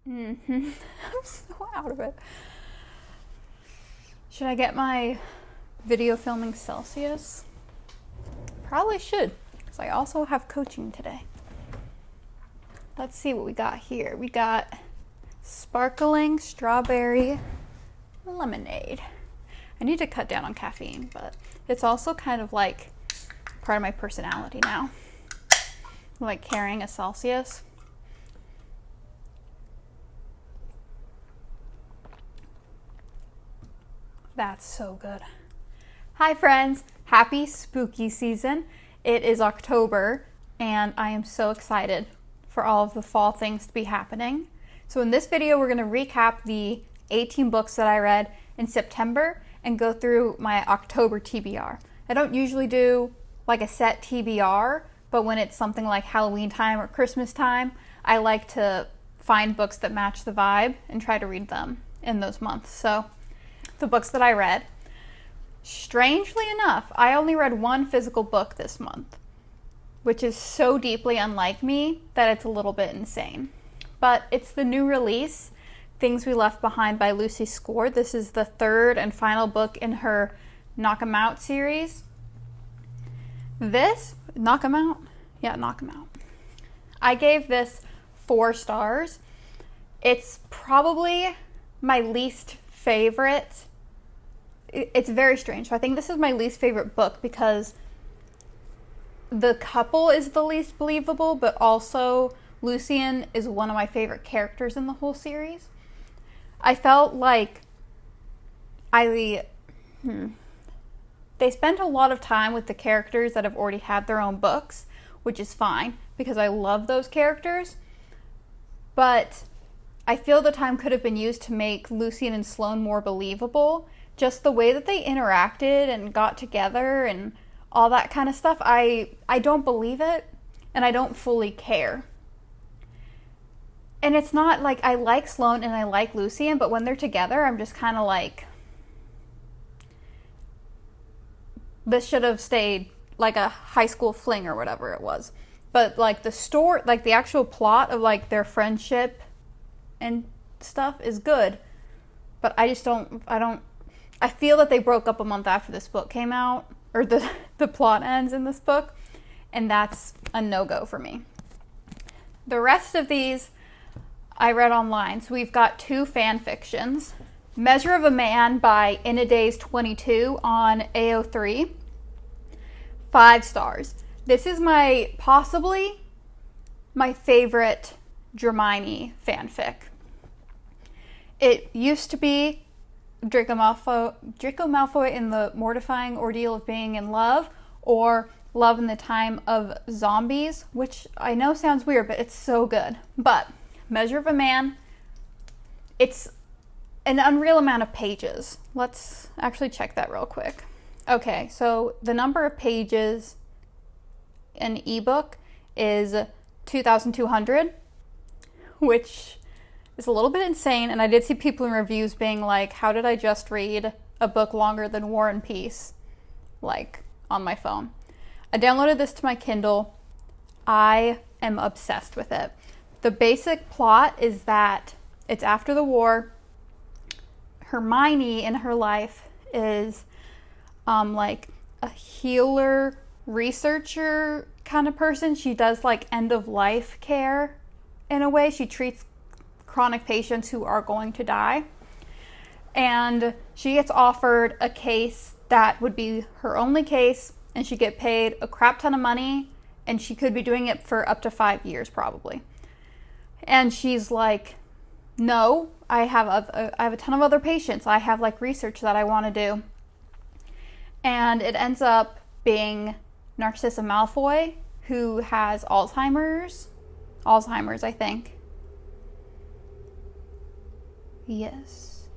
I'm so out of it. Should I get my video filming Celsius? Probably should, because I also have coaching today. Let's see what we got here. We got sparkling strawberry lemonade. I need to cut down on caffeine, but it's also kind of like part of my personality now. Like carrying a Celsius. That's so good. Hi friends, happy spooky season. It is October and I am so excited for all of the fall things to be happening. So in this video, we're going to recap the 18 books that I read in September and go through my October TBR. I don't usually do like a set TBR, but when it's something like Halloween time or Christmas time, I like to find books that match the vibe and try to read them in those months. So the books that I read, strangely enough, I only read one physical book this month, which is so deeply unlike me that it's a little bit insane. But it's the new release, Things We Left Behind by Lucy Score. This is the third and final book in her Knock 'em Out series. Knock 'em Out? Yeah, Knock 'em Out. I gave this 4 stars. It's probably my least favorite. It's very strange. So I think this is my least favorite book because the couple is the least believable, but also Lucian is one of my favorite characters in the whole series. I felt like they spent a lot of time with the characters that have already had their own books, which is fine because I love those characters. But I feel the time could have been used to make Lucian and Sloane more believable. Just the way that they interacted and got together and all that kind of stuff, I don't believe it and I don't fully care. And it's not like I like Sloane and I like Lucian, but when they're together, I'm just kind of like, this should have stayed like a high school fling or whatever it was. But like the story, like the actual plot of like their friendship and stuff is good. But I feel that they broke up a month after this book came out, or the plot ends in this book, and that's a no-go for me. The rest of these I read online. So we've got 2 fan fictions. Measure of a Man by Inadays22 on AO3. 5 stars. This is possibly my favorite Hermione fanfic. It used to be Draco Malfoy in the mortifying ordeal of being in love, or Love in the Time of Zombies, which I know sounds weird, but it's so good. But Measure of a Man, it's an unreal amount of pages. Let's actually check that real quick. Okay, so the number of pages in ebook is 2,200, which is a little bit insane. And I did see people in reviews being like, how did I just read a book longer than War and Peace, like, on my phone? I downloaded this to my Kindle. I am obsessed with it. The basic plot is that it's after the war. Hermione in her life is like a healer, researcher kind of person. She does like end of life care in a way. She treats chronic patients who are going to die. And she gets offered a case that would be her only case, and she get paid a crap ton of money, and she could be doing it for up to 5 years probably. And she's like, no, I have a ton of other patients. I have like research that I want to do. And it ends up being Narcissa Malfoy, who has Alzheimer's, I think. Yes.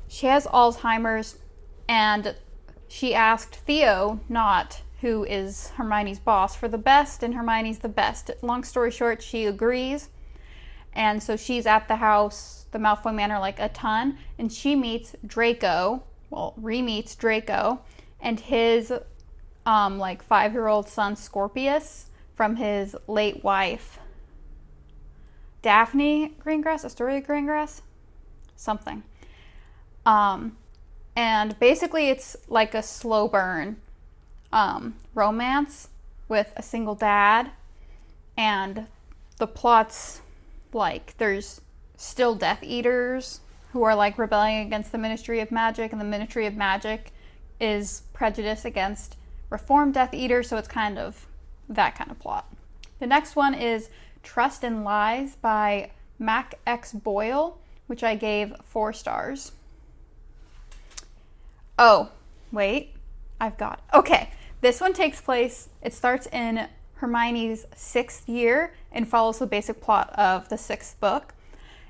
She has Alzheimer's, and she asked Theo, who is Hermione's boss, for the best, and Hermione's the best. Long story short, she agrees. And so she's at the house, the Malfoy Manor, like a ton, and she meets Draco, re-meets Draco, and his like 5-year-old son Scorpius from his late wife, Daphne Greengrass, Astoria Greengrass, something. And basically it's like a slow burn romance with a single dad, and the plot's like there's still Death Eaters who are like rebelling against the Ministry of Magic, and the Ministry of Magic is prejudiced against reformed Death Eaters, so it's kind of that kind of plot. The next one is Trust and Lies by Mac X Boyle, which I gave 4 stars. Oh, wait, I've got it. Okay, this one takes place, it starts in Hermione's 6th year and follows the basic plot of the 6th book,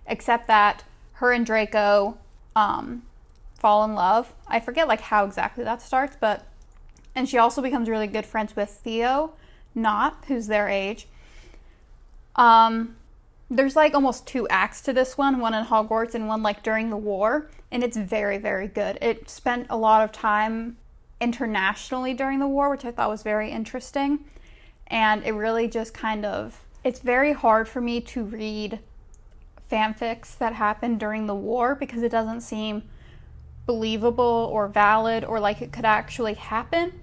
except that her and Draco fall in love. I forget like how exactly that starts, but and she also becomes really good friends with Theo Knott, who's their age. There's like almost 2 acts to this one in Hogwarts and one like during the war, and it's very, very good. It spent a lot of time internationally during the war, which I thought was very interesting, and it really just kind of, it's very hard for me to read fanfics that happened during the war because it doesn't seem believable or valid or like it could actually happen,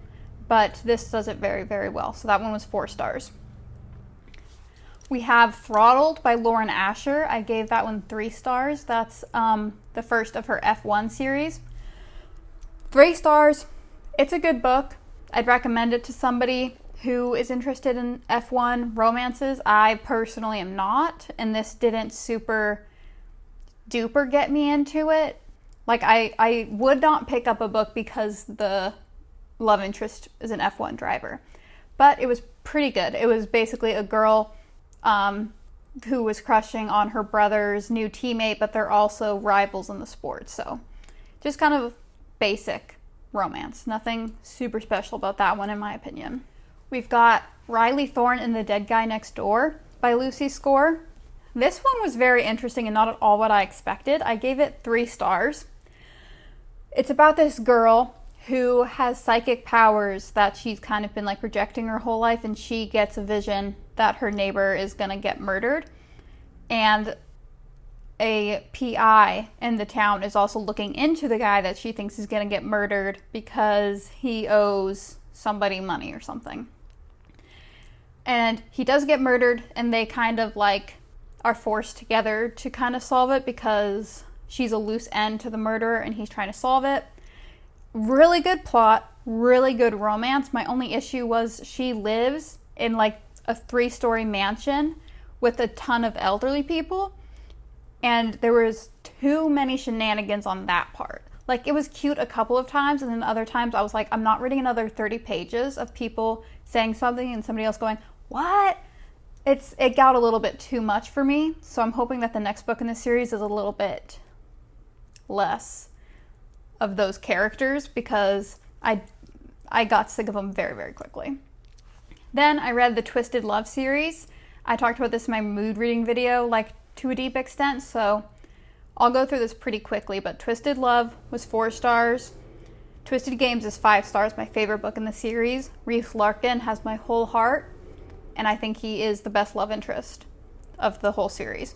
but this does it very, very well. So that one was 4 stars. We have Throttled by Lauren Asher. I gave that one 3 stars. That's the first of her F1 series. 3 stars. It's a good book. I'd recommend it to somebody who is interested in F1 romances. I personally am not, and this didn't super duper get me into it. Like, I would not pick up a book because the love interest is an F1 driver. But it was pretty good. It was basically a girl who was crushing on her brother's new teammate, but they're also rivals in the sport. So just kind of basic romance. Nothing super special about that one, in my opinion. We've got Riley Thorne and the Dead Guy Next Door by Lucy Score. This one was very interesting and not at all what I expected. I gave it 3 stars. It's about this girl who has psychic powers that she's kind of been like projecting her whole life, and she gets a vision that her neighbor is going to get murdered, and a PI in the town is also looking into the guy that she thinks is going to get murdered because he owes somebody money or something. And he does get murdered, and they kind of like are forced together to kind of solve it because she's a loose end to the murderer and he's trying to solve it. Really good plot, really good romance. My only issue was she lives in like a 3-story mansion with a ton of elderly people, and there was too many shenanigans on that part. Like, it was cute a couple of times, and then other times I was like, I'm not reading another 30 pages of people saying something and somebody else going, what? It got a little bit too much for me, so I'm hoping that the next book in the series is a little bit less of those characters because I got sick of them very, very quickly. Then I read the Twisted Love series. I talked about this in my mood reading video, like to a deep extent, so I'll go through this pretty quickly, but Twisted Love was 4 stars. Twisted Games is 5 stars, my favorite book in the series. Reese Larkin has my whole heart, and I think he is the best love interest of the whole series.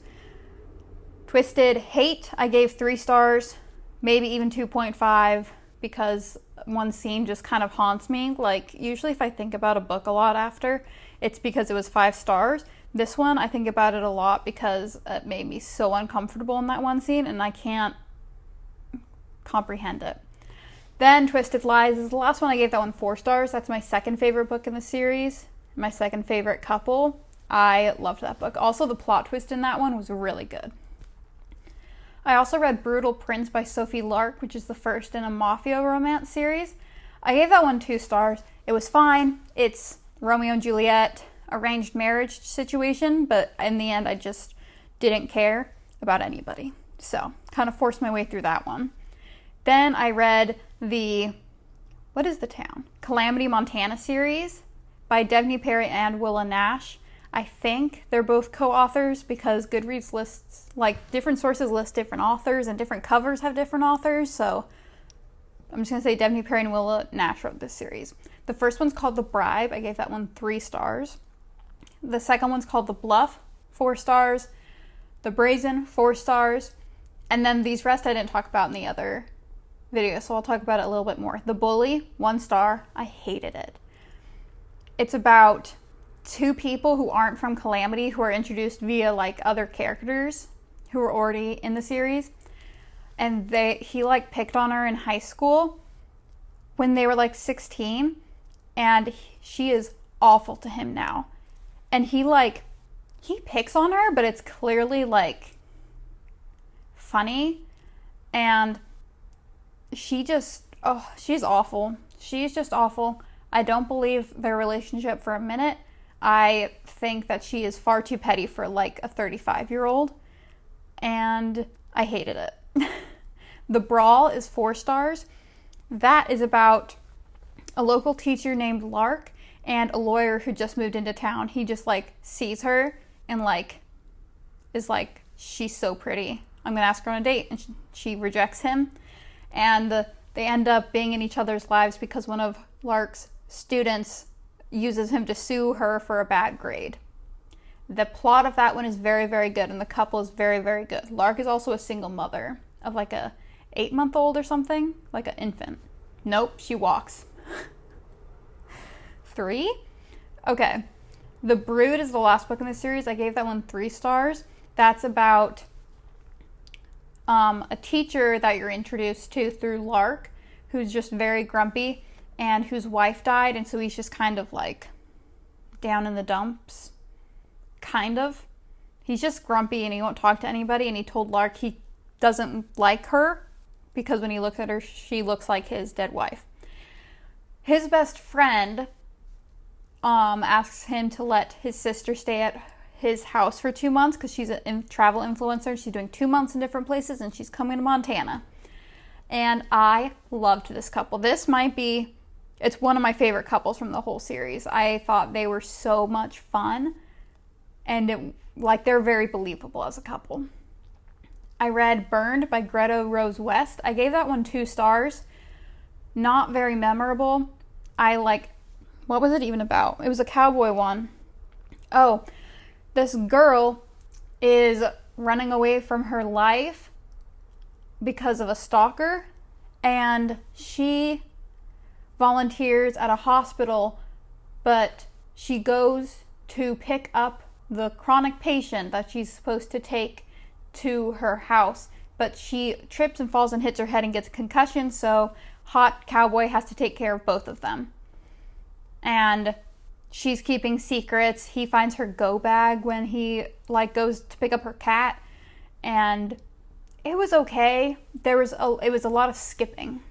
Twisted Hate, I gave 3 stars, maybe even 2.5, because one scene just kind of haunts me. Like, usually if I think about a book a lot after, it's because it was 5 stars. This one, I think about it a lot because it made me so uncomfortable in that one scene, and I can't comprehend it. Then Twisted Lies is the last one. I gave that one 4 stars. That's my second favorite book in the series. My second favorite couple. I loved that book. Also, the plot twist in that one was really good. I also read Brutal Prince by Sophie Lark, which is the first in a mafia romance series. I gave that one 2 stars. It was fine. It's Romeo and Juliet arranged marriage situation, but in the end I just didn't care about anybody. So, kind of forced my way through that one. Then I read what is the town? Calamity Montana series by Devney Perry and Willa Nash. I think they're both co-authors because Goodreads lists, like, different sources list different authors and different covers have different authors, so I'm just going to say Devney Perry and Willa Nash wrote this series. The first one's called The Bribe. I gave that one 3 stars. The second one's called The Bluff, 4 stars. The Brazen, 4 stars. And then these rest I didn't talk about in the other video, so I'll talk about it a little bit more. The Bully, 1 star. I hated it. It's about 2 people who aren't from Calamity who are introduced via like other characters who are already in the series. And he like picked on her in high school when they were like 16, and she is awful to him now. And he picks on her, but it's clearly like funny, and she's awful. She's just awful. I don't believe their relationship for a minute. I think that she is far too petty for like a 35-year-old, and I hated it. The Brawl is 4 stars. That is about a local teacher named Lark and a lawyer who just moved into town. He just like sees her and like is like, she's so pretty, I'm gonna ask her on a date, and she rejects him, and they end up being in each other's lives because one of Lark's students uses him to sue her for a bad grade. The plot of that one is very, very good, and the couple is very, very good. Lark is also a single mother of like a 8-month-old or something, like an infant. Nope, she walks. 3? Okay. The Brood is the last book in the series. I gave that one 3 stars. That's about a teacher that you're introduced to through Lark, who's just very grumpy and whose wife died, and so he's just kind of like down in the dumps. Kind of. He's just grumpy and he won't talk to anybody, and he told Lark he doesn't like her because when he looks at her, she looks like his dead wife. His best friend asks him to let his sister stay at his house for 2 months because she's a travel influencer. She's doing 2 months in different places, and she's coming to Montana. And I loved this couple. It's one of my favorite couples from the whole series. I thought they were so much fun, and they're very believable as a couple. I read Burned by Greta Rose West. I gave that one 2 stars. Not very memorable. What was it even about? It was a cowboy one. Oh, this girl is running away from her life because of a stalker, and she volunteers at a hospital, but she goes to pick up the chronic patient that she's supposed to take to her house, but she trips and falls and hits her head and gets a concussion, so hot cowboy has to take care of both of them. And she's keeping secrets. He finds her go bag when he goes to pick up her cat, and it was okay. It was a lot of skipping.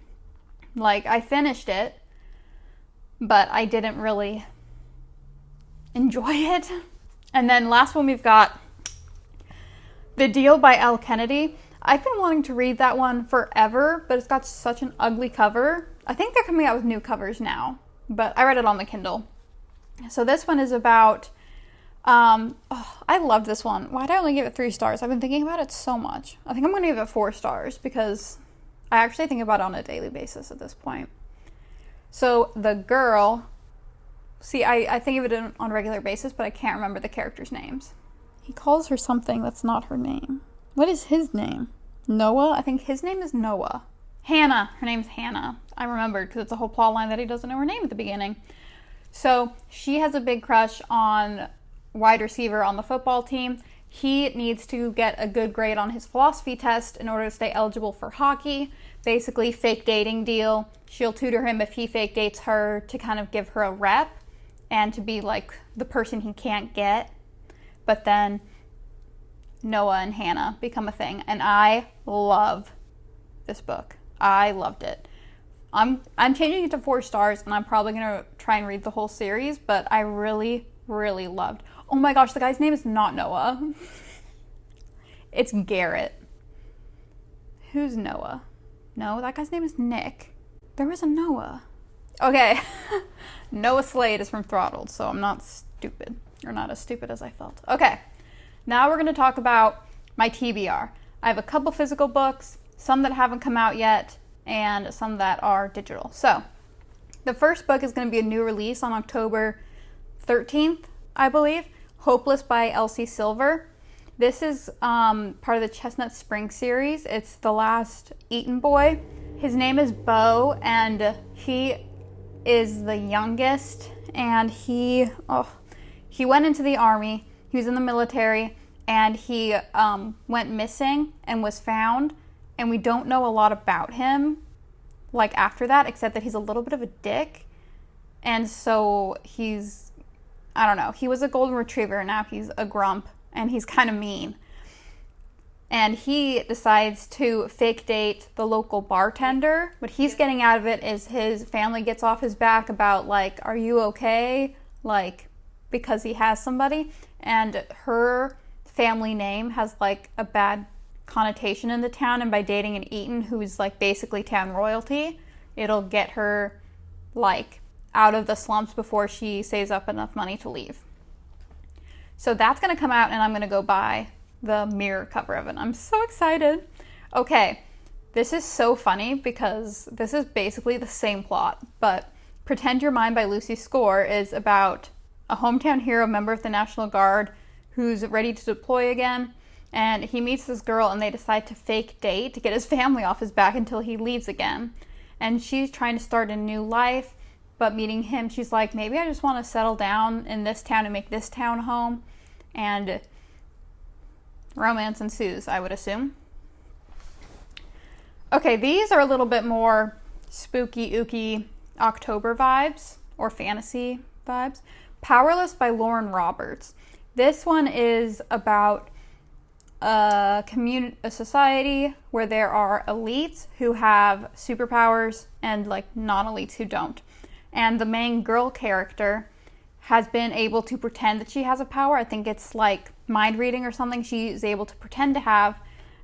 I finished it, but I didn't really enjoy it. And then last one we've got The Deal by Elle Kennedy. I've been wanting to read that one forever, but it's got such an ugly cover. I think they're coming out with new covers now, but I read it on the Kindle. So this one is about, I love this one. Why did I only give it 3 stars? I've been thinking about it so much. I think I'm going to give it 4 stars because I actually think about it on a daily basis at this point. So the girl, I think of it on a regular basis, but I can't remember the characters' names. He calls her something that's not her name. What is his name? Noah? I think his name is Noah. Hannah. Her name's Hannah. I remembered because it's a whole plot line that he doesn't know her name at the beginning. So she has a big crush on wide receiver on the football team. He needs to get a good grade on his philosophy test in order to stay eligible for hockey. Basically, fake dating deal. She'll tutor him if he fake dates her to kind of give her a rep and to be like the person he can't get. But then Noah and Hannah become a thing, and I love this book. I loved it. I'm changing it to 4 stars, and I'm probably gonna try and read the whole series, but I really, really loved. Oh my gosh, the guy's name is not Noah. It's Garrett. Who's Noah? No, that guy's name is Nick. There was a Noah. Okay. Noah Slade is from Throttled, so I'm not stupid. Or not as stupid as I felt. Okay. Now we're going to talk about my TBR. I have a couple physical books, some that haven't come out yet, and some that are digital. So, the first book is going to be a new release on October 13th, I believe. Hopeless by Elsie Silver. This is part of the Chestnut Spring series. It's the last Eaton boy. His name is Bo, and he is the youngest, and he went into the army. He was in the military, and he went missing and was found, and we don't know a lot about him like after that, except that he's a little bit of a dick. And so he's, I don't know, he was a golden retriever, and now he's a grump, and he's kind of mean. And he decides to fake date the local bartender. What he's getting out of it is his family gets off his back about, like, are you okay? Like, because he has somebody. And her family name has, like, a bad connotation in the town. And by dating an Eaton, who's, like, basically town royalty, it'll get her, like, out of the slumps before she saves up enough money to leave. So that's going to come out, and I'm going to go buy the mirror cover of it. I'm so excited. Okay, this is so funny because this is basically the same plot, but Pretend You're Mine by Lucy Score is about a hometown hero, member of the National Guard, who's ready to deploy again, and he meets this girl, and they decide to fake date to get his family off his back until he leaves again. And she's trying to start a new life, but meeting him, she's like, maybe I just want to settle down in this town and make this town home. And romance ensues, I would assume. Okay, these are a little bit more spooky, ooky October vibes, or fantasy vibes. Powerless by Lauren Roberts. This one is about a society where there are elites who have superpowers and, like, non-elites who don't. And the main girl character has been able to pretend that she has a power. I think it's like mind reading or something she's able to pretend to have,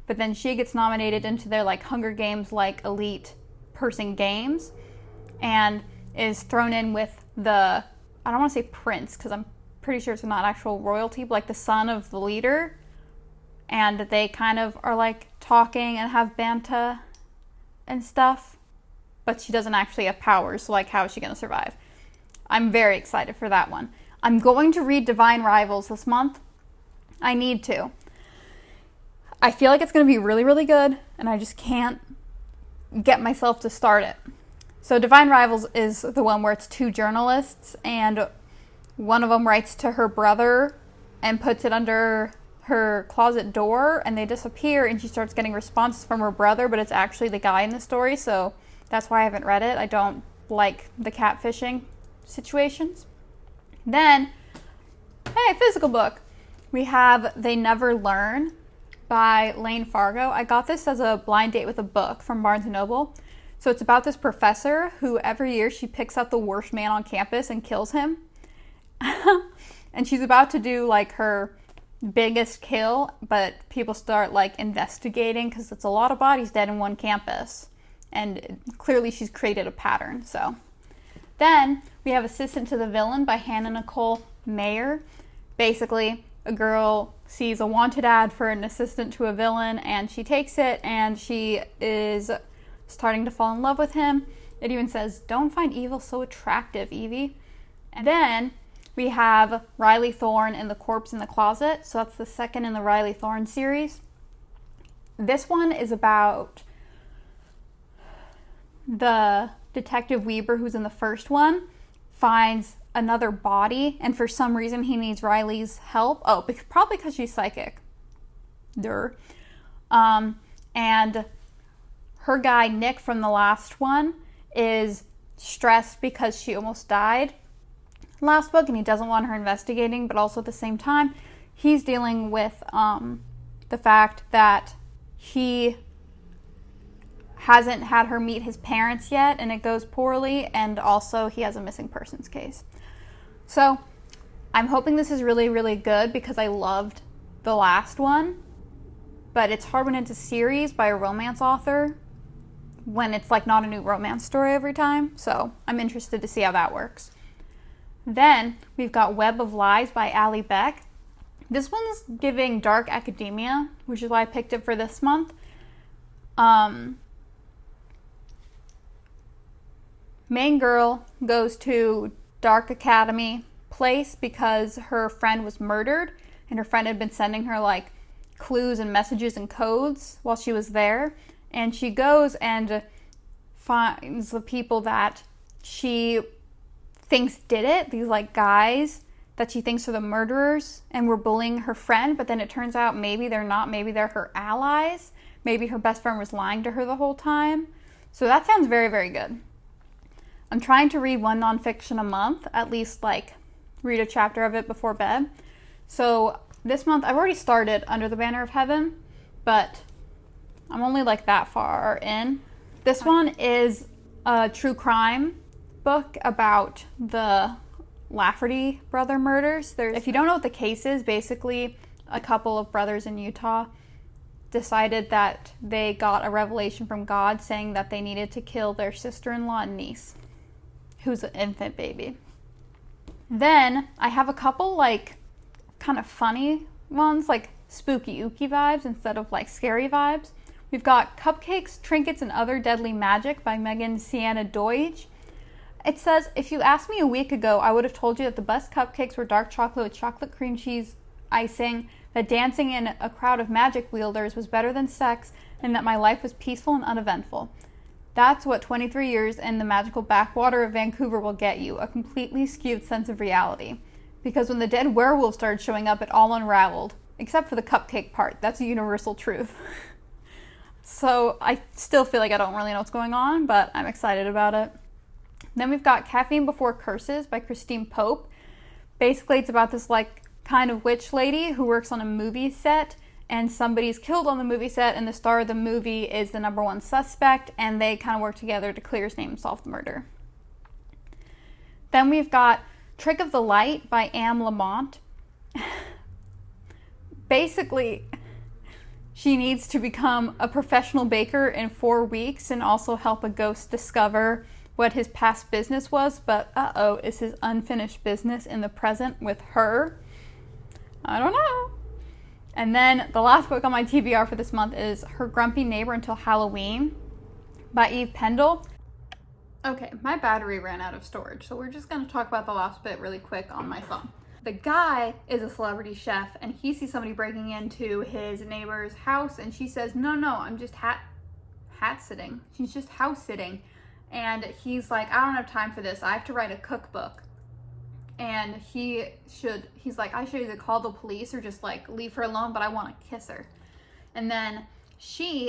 but then she gets nominated into their, like, Hunger Games, like, elite person games, and is thrown in with the, I don't want to say prince, because I'm pretty sure it's not actual royalty, but, like, the son of the leader, and they kind of are, like, talking and have banta and stuff, but she doesn't actually have powers, so, like, how is she going to survive? I'm very excited for that one. I'm going to read Divine Rivals this month. I need to. I feel like it's going to be really, really good, and I just can't get myself to start it. So Divine Rivals is the one where it's two journalists, and one of them writes to her brother and puts it under her closet door, and they disappear, and she starts getting responses from her brother, but it's actually the guy in the story, so that's why I haven't read it. I don't like the catfishing situations. Then, hey, physical book. We have They Never Learn by Lane Fargo. I got this as a blind date with a book from Barnes & Noble. So it's about this professor who every year she picks out the worst man on campus and kills him. And she's about to do, like, her biggest kill, but people start, like, investigating because it's a lot of bodies dead in one campus. And clearly she's created a pattern, so. Then we have Assistant to the Villain by Hannah Nicole Mayer. Basically, a girl sees a wanted ad for an assistant to a villain, and she takes it, and she is starting to fall in love with him. It even says, don't find evil so attractive, Evie. And then we have Riley Thorne and the Corpse in the Closet. So that's the second in the Riley Thorne series. This one is about the Detective Weber, who's in the first one, finds another body, and for some reason he needs Riley's help. Oh, probably because she's psychic. And her guy, Nick, from the last one, is stressed because she almost died last book, and he doesn't want her investigating, but also at the same time, he's dealing with the fact that he hasn't had her meet his parents yet, and it goes poorly, and also he has a missing persons case. So I'm hoping this is really, really good because I loved the last one, but it's hard when it's a series by a romance author when it's, like, not a new romance story every time, so I'm interested to see how that works. Then we've got Web of Lies by Allie Beck. This one's giving dark academia, which is why I picked it for this month. Main girl goes to dark academy place because her friend was murdered, and her friend had been sending her, like, clues and messages and codes while she was there. And she goes and finds the people that she thinks did it, these like guys that she thinks are the murderers and were bullying her friend, but then it turns out maybe they're not, maybe they're her allies. Maybe her best friend was lying to her the whole time. So that sounds very, very good. I'm trying to read one nonfiction a month, at least like read a chapter of it before bed. So this month I've already started Under the Banner of Heaven, but I'm only like that far in. This one is a true crime book about the Lafferty brother murders. If you don't know what the case is, basically a couple of brothers in Utah decided that they got a revelation from God saying that they needed to kill their sister-in-law and niece, who's an infant baby. Then I have a couple like kind of funny ones, like spooky ooky vibes instead of like scary vibes. We've got Cupcakes, Trinkets, and Other Deadly Magic by Megan Sienna Doige. It says, if you asked me a week ago, I would have told you that the best cupcakes were dark chocolate with chocolate cream cheese icing, that dancing in a crowd of magic wielders was better than sex, and that my life was peaceful and uneventful. That's what 23 years in the magical backwater of Vancouver will get you, a completely skewed sense of reality. Because when the dead werewolves started showing up, it all unraveled. Except for the cupcake part. That's a universal truth. So I still feel like I don't really know what's going on, but I'm excited about it. Then we've got Caffeine Before Curses by Christine Pope. Basically, it's about this like kind of witch lady who works on a movie set, and somebody's killed on the movie set, and the star of the movie is the number one suspect, and they kind of work together to clear his name and solve the murder. Then we've got Trick of the Light by Anne Lamont. Basically, she needs to become a professional baker in 4 weeks and also help a ghost discover what his past business was, but is his unfinished business in the present with her? I don't know. And then the last book on my TBR for this month is Her Grumpy Neighbor Until Halloween by Eve Pendle. Okay, my battery ran out of storage, so we're just gonna talk about the last bit really quick on my phone. The guy is a celebrity chef, and he sees somebody breaking into his neighbor's house, and she says, no, I'm just hat sitting. She's just house sitting. And he's like, I don't have time for this. I have to write a cookbook. And he's like, I should either call the police or just like leave her alone, but I want to kiss her. And then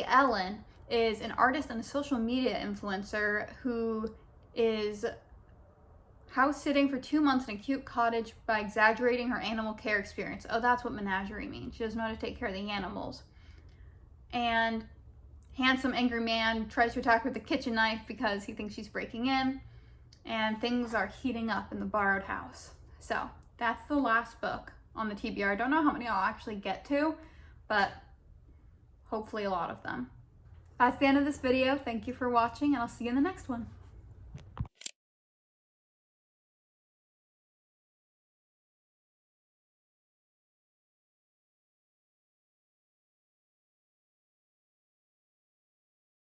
Ellen, is an artist and a social media influencer who is house sitting for 2 months in a cute cottage by exaggerating her animal care experience. Oh, that's what menagerie means. She doesn't know how to take care of the animals. And handsome angry man tries to attack her with a kitchen knife because he thinks she's breaking in, and things are heating up in the borrowed house. So that's the last book on the TBR. I don't know how many I'll actually get to, but hopefully a lot of them. That's the end of this video. Thank you for watching, and I'll see you in the next one.